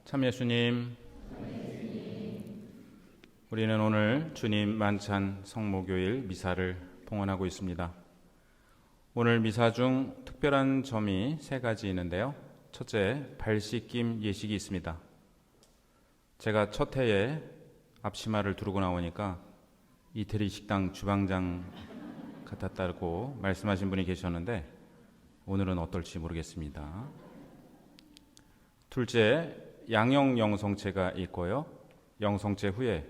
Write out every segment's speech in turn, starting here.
참 예수님, 우리는 오늘 주님 만찬 성모교일 미사를 봉헌하고 있습니다. 오늘 미사 중 특별한 점이 세 가지 있는데요. 첫째, 발씻김 예식이 있습니다. 제가 첫 해에 앞치마를 두르고 나오니까 이태리 식당 주방장 같았다고 말씀하신 분이 계셨는데 오늘은 어떨지 모르겠습니다. 둘째, 양형 영성체가 있고요. 영성체 후에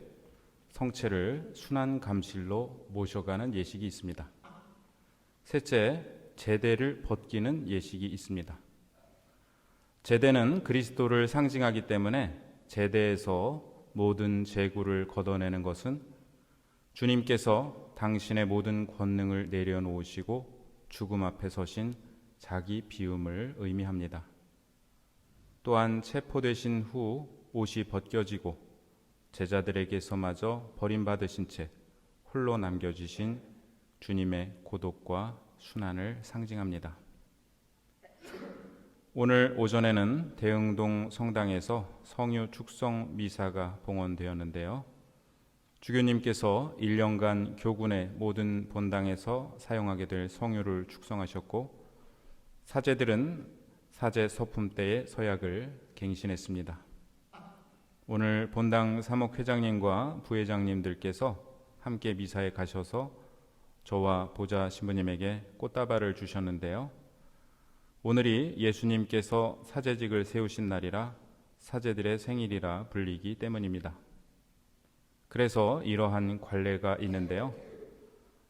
성체를 순환 감실로 모셔가는 예식이 있습니다. 셋째, 제대를 벗기는 예식이 있습니다. 제대는 그리스도를 상징하기 때문에 제대에서 모든 재구를 걷어내는 것은 주님께서 당신의 모든 권능을 내려놓으시고 죽음 앞에 서신 자기 비움을 의미합니다. 또한 체포되신 후 옷이 벗겨지고 제자들에게서마저 버림받으신 채 홀로 남겨지신 주님의 고독과 순환을 상징합니다. 오늘 오전에는 대흥동 성당에서 성유 축성 미사가 봉헌되었는데요. 주교님께서 1년간 교군의 모든 본당에서 사용하게 될 성유를 축성하셨고 사제들은 사제 서품 때의 서약을 갱신했습니다. 오늘 본당 사목회장님과 부회장님들께서 함께 미사에 가셔서 저와 보좌 신부님에게 꽃다발을 주셨는데요. 오늘이 예수님께서 사제직을 세우신 날이라 사제들의 생일이라 불리기 때문입니다. 그래서 이러한 관례가 있는데요.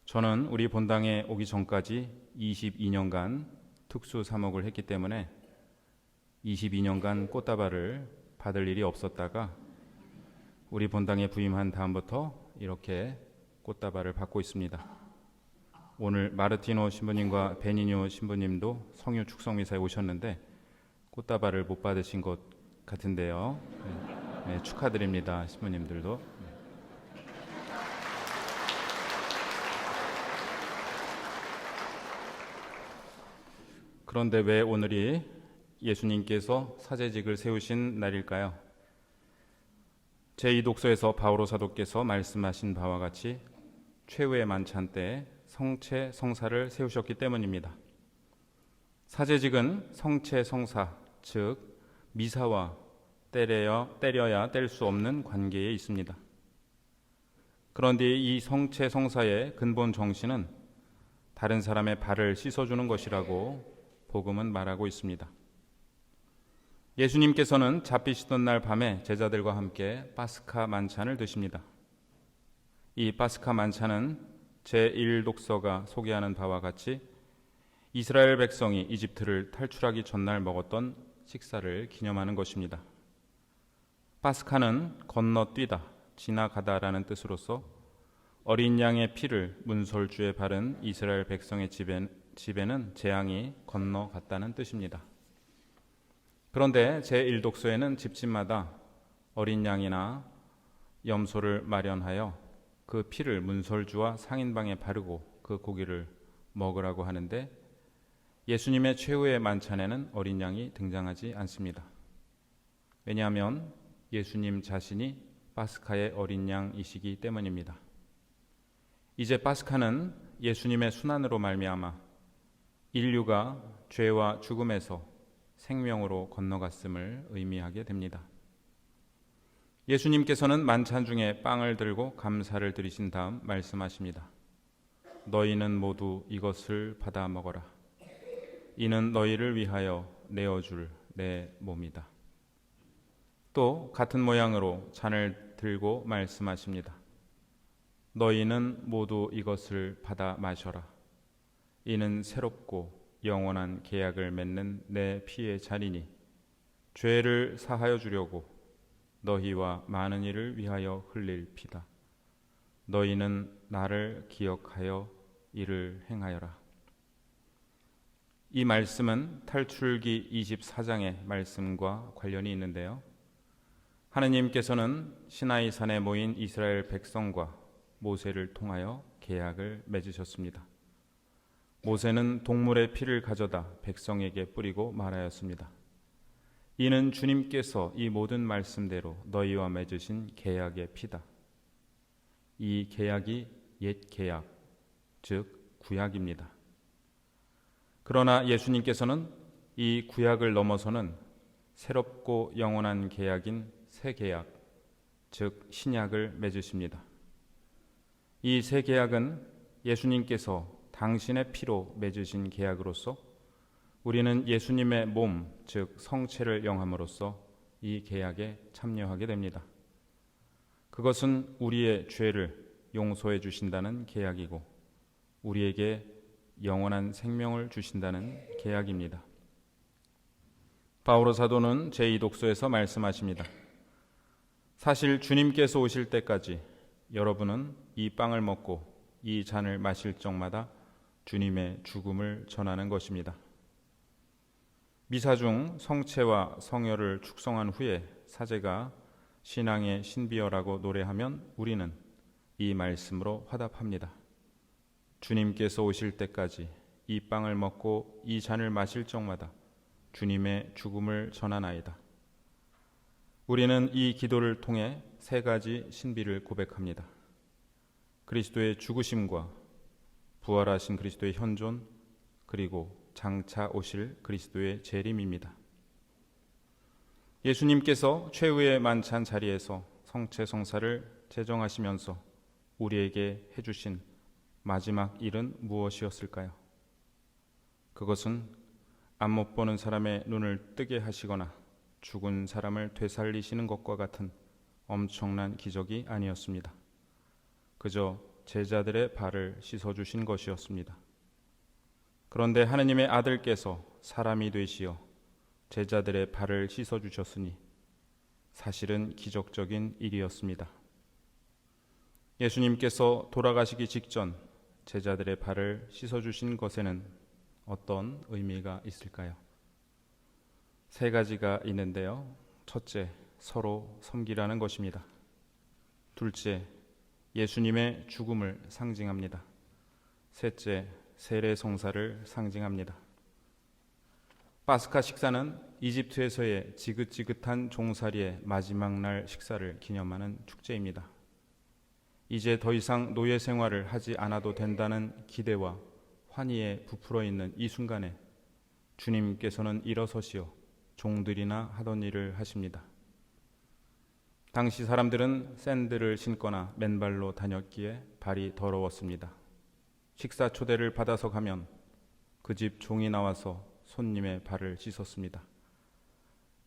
저는 우리 본당에 오기 전까지 22년간 특수 사목을 했기 때문에 22년간 꽃다발을 받을 일이 없었다가 우리 본당에 부임한 다음부터 이렇게 꽃다발을 받고 있습니다. 오늘 마르티노 신부님과 베니뇨 신부님도 성유 축성미사에 오셨는데 꽃다발을 못 받으신 것 같은데요. 네, 축하드립니다. 신부님들도. 그런데 왜 오늘이 예수님께서 사제직을 세우신 날일까요? 제2독서에서 바오로 사도께서 말씀하신 바와 같이 최후의 만찬 때 성체 성사를 세우셨기 때문입니다. 사제직은 성체 성사, 즉 미사와 때려야 뗄 수 없는 관계에 있습니다. 그런데 이 성체 성사의 근본 정신은 다른 사람의 발을 씻어주는 것이라고 복음은 말하고 있습니다. 예수님께서는 잡히시던 날 밤에 제자들과 함께 파스카 만찬을 드십니다. 이 파스카 만찬은 제1독서가 소개하는 바와 같이 이스라엘 백성이 이집트를 탈출하기 전날 먹었던 식사를 기념하는 것입니다. 파스카는 건너뛰다, 지나가다라는 뜻으로서 어린 양의 피를 문설주에 바른 이스라엘 백성의 집에는 재앙이 건너갔다는 뜻입니다. 그런데 제1독서에는 집집마다 어린 양이나 염소를 마련하여 그 피를 문설주와 상인방에 바르고 그 고기를 먹으라고 하는데 예수님의 최후의 만찬에는 어린 양이 등장하지 않습니다. 왜냐하면 예수님 자신이 파스카의 어린 양이시기 때문입니다. 이제 파스카는 예수님의 순환으로 말미암아 인류가 죄와 죽음에서 생명으로 건너갔음을 의미하게 됩니다. 예수님께서는 만찬 중에 빵을 들고 감사를 드리신 다음 말씀하십니다. 너희는 모두 이것을 받아 먹어라. 이는 너희를 위하여 내어줄 내 몸이다. 또 같은 모양으로 잔을 들고 말씀하십니다. 너희는 모두 이것을 받아 마셔라. 이는 새롭고 영원한 계약을 맺는 내 피의 잔이니 죄를 사하여 주려고 너희와 많은 이를 위하여 흘릴 피다. 너희는 나를 기억하여 이를 행하여라. 이 말씀은 탈출기 24장의 말씀과 관련이 있는데요. 하느님께서는 시나이 산에 모인 이스라엘 백성과 모세를 통하여 계약을 맺으셨습니다. 모세는 동물의 피를 가져다 백성에게 뿌리고 말하였습니다. 이는 주님께서 이 모든 말씀대로 너희와 맺으신 계약의 피다. 이 계약이 옛 계약, 즉 구약입니다. 그러나 예수님께서는 이 구약을 넘어서는 새롭고 영원한 계약인 새 계약, 즉 신약을 맺으십니다. 이 새 계약은 예수님께서 당신의 피로 맺으신 계약으로서 우리는 예수님의 몸, 즉 성체를 영함으로써 이 계약에 참여하게 됩니다. 그것은 우리의 죄를 용서해 주신다는 계약이고 우리에게 영원한 생명을 주신다는 계약입니다. 바오로 사도는 제2독서에서 말씀하십니다. 사실 주님께서 오실 때까지 여러분은 이 빵을 먹고 이 잔을 마실 적마다 주님의 죽음을 전하는 것입니다. 미사 중 성체와 성혈을 축성한 후에 사제가 신앙의 신비어라고 노래하면 우리는 이 말씀으로 화답합니다. 주님께서 오실 때까지 이 빵을 먹고 이 잔을 마실 적마다 주님의 죽음을 전하나이다. 우리는 이 기도를 통해 세 가지 신비를 고백합니다. 그리스도의 죽으심과 부활하신 그리스도의 현존, 그리고 장차 오실 그리스도의 재림입니다. 예수님께서 최후의 만찬 자리에서 성체 성사를 제정하시면서 우리에게 해주신 마지막 일은 무엇이었을까요? 그것은 앞 못 보는 사람의 눈을 뜨게 하시거나 죽은 사람을 되살리시는 것과 같은 엄청난 기적이 아니었습니다. 그저 제자들의 발을 씻어주신 것이었습니다. 그런데 하느님의 아들께서 사람이 되시어 제자들의 발을 씻어주셨으니 사실은 기적적인 일이었습니다. 예수님께서 돌아가시기 직전 제자들의 발을 씻어주신 것에는 어떤 의미가 있을까요? 세 가지가 있는데요. 첫째, 서로 섬기라는 것입니다. 둘째, 예수님의 죽음을 상징합니다. 셋째, 세례 성사를 상징합니다. 파스카 식사는 이집트에서의 지긋지긋한 종살이의 마지막 날 식사를 기념하는 축제입니다. 이제 더 이상 노예 생활을 하지 않아도 된다는 기대와 환희에 부풀어 있는 이 순간에 주님께서는 일어서시어 종들이나 하던 일을 하십니다. 당시 사람들은 샌들을 신거나 맨발로 다녔기에 발이 더러웠습니다. 식사 초대를 받아서 가면 그 집 종이 나와서 손님의 발을 씻었습니다.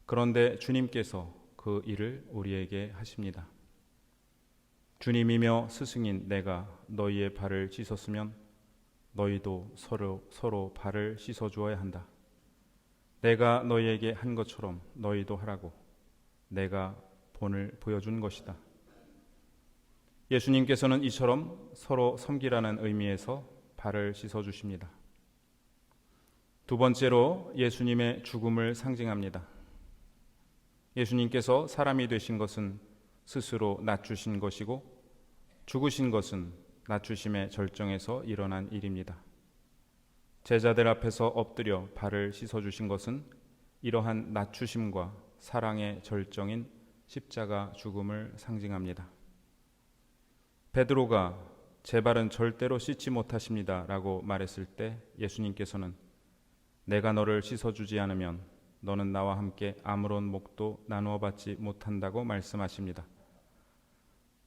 그런데 주님께서 그 일을 우리에게 하십니다. 주님이며 스승인 내가 너희의 발을 씻었으면 너희도 서로 발을 씻어주어야 한다. 내가 너희에게 한 것처럼 너희도 하라고 내가 본을 보여준 것이다. 예수님께서는 이처럼 서로 섬기라는 의미에서 발을 씻어주십니다. 두 번째로 예수님의 죽음을 상징합니다. 예수님께서 사람이 되신 것은 스스로 낮추신 것이고 죽으신 것은 낮추심의 절정에서 일어난 일입니다. 제자들 앞에서 엎드려 발을 씻어주신 것은 이러한 낮추심과 사랑의 절정인 십자가 죽음을 상징합니다. 베드로가 제 발은 절대로 씻지 못하십니다 라고 말했을 때 예수님께서는 내가 너를 씻어주지 않으면 너는 나와 함께 아무런 몫도 나누어 받지 못한다고 말씀하십니다.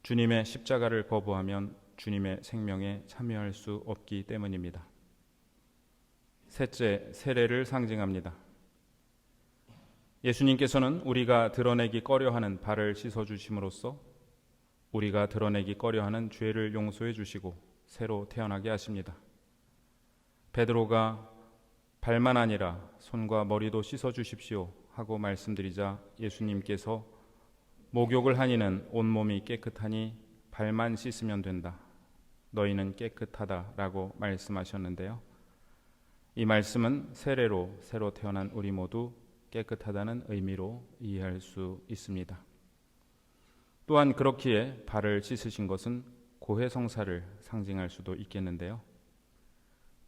주님의 십자가를 거부하면 주님의 생명에 참여할 수 없기 때문입니다. 셋째, 세례를 상징합니다. 예수님께서는 우리가 드러내기 꺼려하는 발을 씻어주심으로써 우리가 드러내기 꺼려하는 죄를 용서해 주시고 새로 태어나게 하십니다. 베드로가 발만 아니라 손과 머리도 씻어주십시오 하고 말씀드리자 예수님께서 목욕을 하니는 온몸이 깨끗하니 발만 씻으면 된다. 너희는 깨끗하다라고 말씀하셨는데요. 이 말씀은 세례로 새로 태어난 우리 모두 깨끗하다는 의미로 이해할 수 있습니다. 또한 그렇기에 발을 씻으신 것은 고해성사를 상징할 수도 있겠는데요.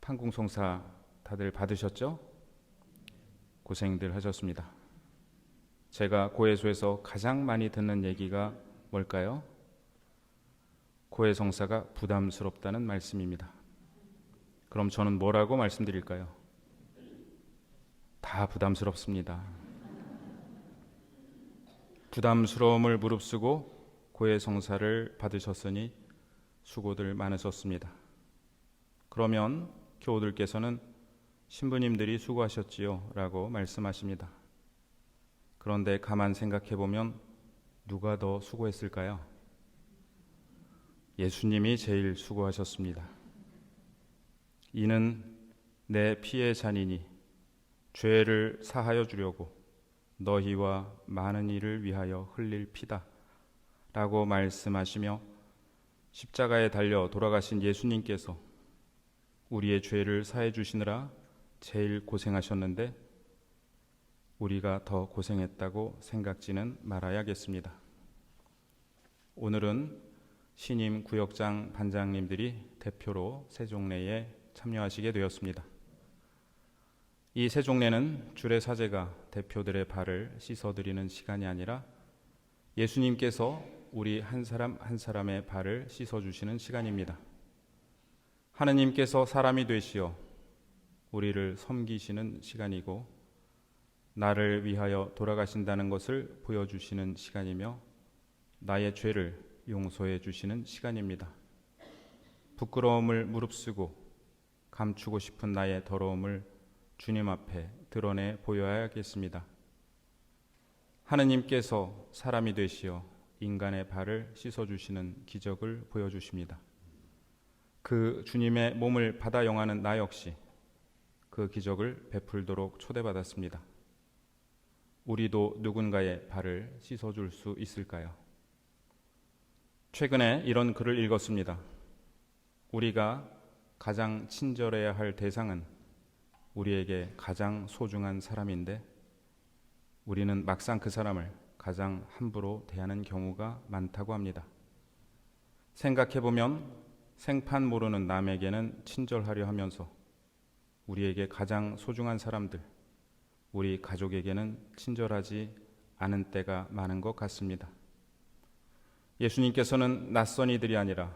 판궁성사 다들 받으셨죠? 고생들 하셨습니다. 제가 고해소에서 가장 많이 듣는 얘기가 뭘까요? 고해성사가 부담스럽다는 말씀입니다. 그럼 저는 뭐라고 말씀드릴까요? 다 부담스럽습니다. 부담스러움을 무릅쓰고 고해성사를 받으셨으니 수고들 많으셨습니다. 그러면 교우들께서는 신부님들이 수고하셨지요 라고 말씀하십니다. 그런데 가만 생각해 보면 누가 더 수고했을까요? 예수님이 제일 수고하셨습니다. 이는 내 피의 잔이니 죄를 사하여 주려고 너희와 많은 이를 위하여 흘릴 피다 라고 말씀하시며 십자가에 달려 돌아가신 예수님께서 우리의 죄를 사해 주시느라 제일 고생하셨는데 우리가 더 고생했다고 생각지는 말아야겠습니다. 오늘은 신임 구역장 반장님들이 대표로 세종례에 참여하시게 되었습니다. 이 세종례는 주례사제가 대표들의 발을 씻어드리는 시간이 아니라 예수님께서 우리 한 사람 한 사람의 발을 씻어주시는 시간입니다. 하느님께서 사람이 되시어 우리를 섬기시는 시간이고 나를 위하여 돌아가신다는 것을 보여주시는 시간이며 나의 죄를 용서해 주시는 시간입니다. 부끄러움을 무릅쓰고 감추고 싶은 나의 더러움을 주님 앞에 드러내 보여야겠습니다. 하느님께서 사람이 되시어 인간의 발을 씻어주시는 기적을 보여주십니다. 그 주님의 몸을 받아 영하는 나 역시 그 기적을 베풀도록 초대받았습니다. 우리도 누군가의 발을 씻어줄 수 있을까요? 최근에 이런 글을 읽었습니다. 우리가 가장 친절해야 할 대상은 우리에게 가장 소중한 사람인데 우리는 막상 그 사람을 가장 함부로 대하는 경우가 많다고 합니다. 생각해보면 생판 모르는 남에게는 친절하려 하면서 우리에게 가장 소중한 사람들, 우리 가족에게는 친절하지 않은 때가 많은 것 같습니다. 예수님께서는 낯선 이들이 아니라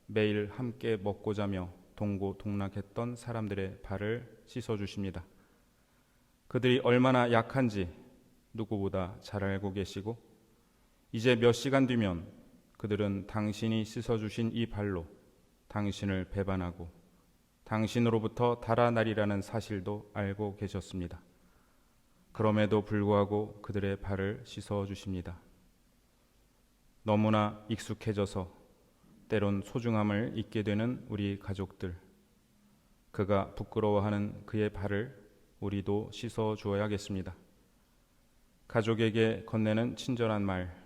매일 함께 먹고 자며 동고동락했던 사람들의 발을 씻어주십니다. 그들이 얼마나 약한지 누구보다 잘 알고 계시고 이제 몇 시간 뒤면 그들은 당신이 씻어주신 이 발로 당신을 배반하고 당신으로부터 달아나리라는 사실도 알고 계셨습니다. 그럼에도 불구하고 그들의 발을 씻어주십니다. 너무나 익숙해져서 때론 소중함을 잊게 되는 우리 가족들, 그가 부끄러워하는 그의 발을 우리도 씻어 주어야겠습니다. 가족에게 건네는 친절한 말,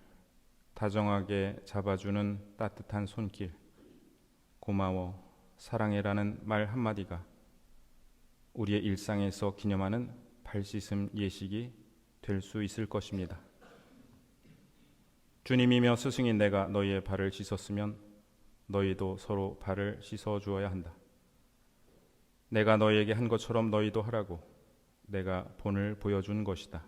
다정하게 잡아주는 따뜻한 손길, 고마워, 사랑해라는 말 한마디가 우리의 일상에서 기념하는 발 씻음 예식이 될 수 있을 것입니다. 주님이며 스승인 내가 너희의 발을 씻었으면 너희도 서로 발을 씻어 주어야 한다. 내가 너희에게 한 것처럼 너희도 하라고 내가 본을 보여준 것이다.